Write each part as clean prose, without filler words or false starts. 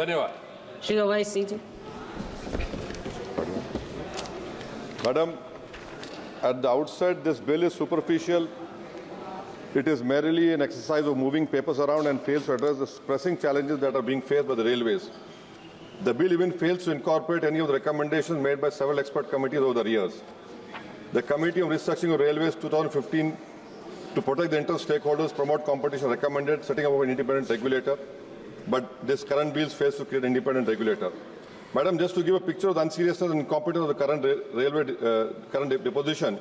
धन्यवाद. Shri Owaisi ji. Madam, at the outset, this bill is superficial. It is merely an exercise of moving papers around and fails to address the pressing challenges that are being faced by the railways. The bill even fails to incorporate any of the recommendations made by several expert committees over the years. The Committee on Restructuring of Railways 2015 to protect the interest of stakeholders, promote competition recommended setting up an independent regulator, but this current bill fails to create an independent regulator. Madam, just to give a picture of the unseriousness and incompetence of the current current deposition,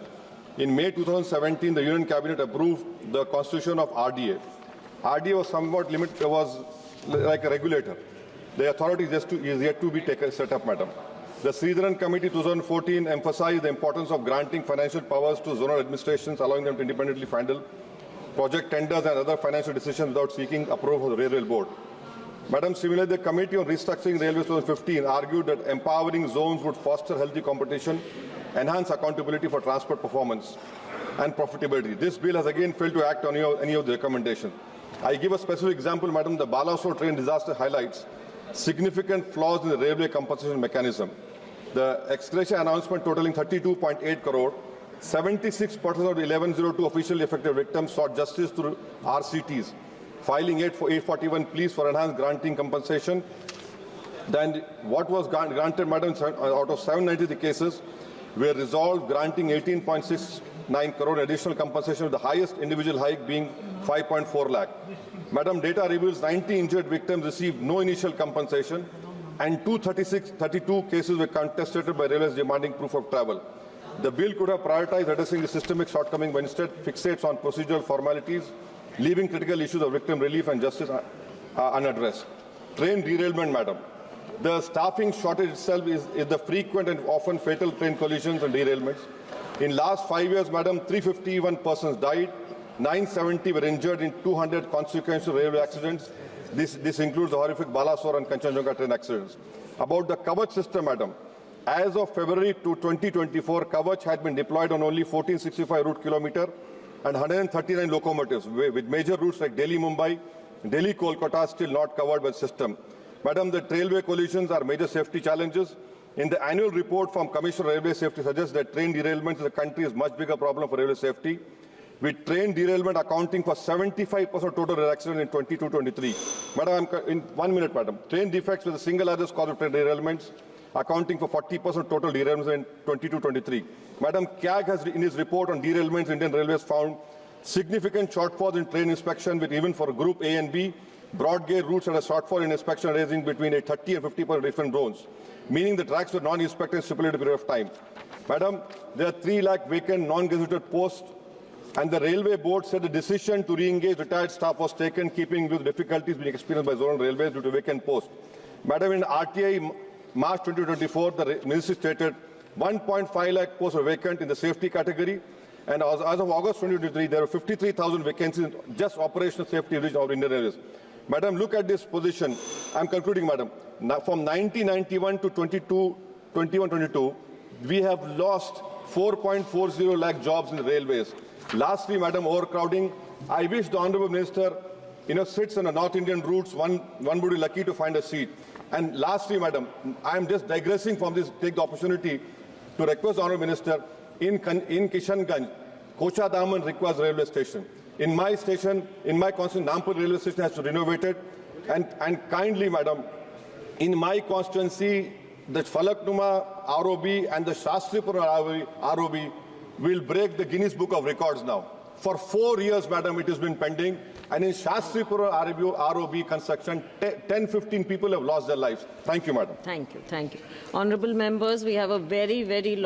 in May 2017, the Union Cabinet approved the constitution of RDA. RDA was somewhat limited, was like a regulator. The authority is yet to be set up, Madam. The Sridharan Committee 2014 emphasized the importance of granting financial powers to zonal administrations, allowing them to independently handle project tenders and other financial decisions without seeking approval of the Railway Board. Madam, similarly, the Committee on Restructuring Railways 2015 argued that empowering zones would foster healthy competition, enhance accountability for transport performance and profitability. This bill has again failed to act on any of the recommendations. I give a specific example, Madam. The Balasore train disaster highlights significant flaws in the railway compensation mechanism. The ex-gratia announcement totaling 32.8 crore, 76% of the 1102 officially affected victims sought justice through RCTs, filing 841 pleas for enhanced granting compensation. Then what was granted, Madam, out of 790 cases were resolved, granting 18.69 crore additional compensation, with the highest individual hike being 5.4 lakh. Madam, data reveals 90 injured victims received no initial compensation, and 232 cases were contested by railways demanding proof of travel. The bill could have prioritized addressing the systemic shortcoming, but instead fixates on procedural formalities, leaving critical issues of victim relief and justice unaddressed. Train derailment, Madam. The staffing shortage itself is the frequent and often fatal train collisions and derailments. In last 5 years, Madam, 351 persons died, 970 were injured in 200 consequential railway accidents. This includes the horrific Balasore and Kanchenjunga train accidents. About the Kavach system, Madam, as of February 2024, Kavach had been deployed on only 1465 route kilometer and 139 locomotives, with major routes like Delhi-Mumbai, Delhi-Kolkata still not covered by the system. Madam, the railway collisions are major safety challenges. In the annual report from Commissioner of Railway Safety suggests that train derailments in the country is much bigger problem for railway safety, with train derailment accounting for 75% of total accidents in 22-23. Madam, in 1 minute, Madam. Train defects were the single largest cause of train derailments, accounting for 40% of total derailments in 22-23. Madam, CAG has, in his report on derailments, Indian Railways found significant shortfalls in train inspection, with even for Group A and B, broad gauge routes had a shortfall in inspection ranging between 30 and 50% different zones, meaning the tracks were non-inspected in stipulated period of time. Madam, there are 3 lakh vacant non-gazetted posts, and the Railway Board said the decision to re-engage retired staff was taken keeping with difficulties being experienced by zonal railways due to vacant posts. Madam, in RTI March 2024, the Ministry stated 1.5 lakh posts were vacant in the safety category, and as of August 2023, there were 53,000 vacancies in just operational safety division of Indian Railways. Madam, look at this position. I'm concluding, Madam. Now, from 1991 to 21-22, we have lost 4.40 lakh jobs in the railways. Lastly, Madam, overcrowding. I wish the Honourable Minister, sits on the North Indian routes. One would be lucky to find a seat. And lastly, Madam, I am just digressing from this. Take the opportunity to request the Honourable Minister, in Kishanganj, Kocha Daman requires railway station. In my station, in my constituency, Nampur railway station has to be renovated. And kindly, Madam, in my constituency, the Falaknuma ROB and the Shastripura ROB will break the Guinness Book of Records now. For 4 years, Madam, it has been pending. And in Shastripura ROB construction, 10-15 people have lost their lives. Thank you, Madam. Thank you. Thank you. Honourable members, we have a very, very long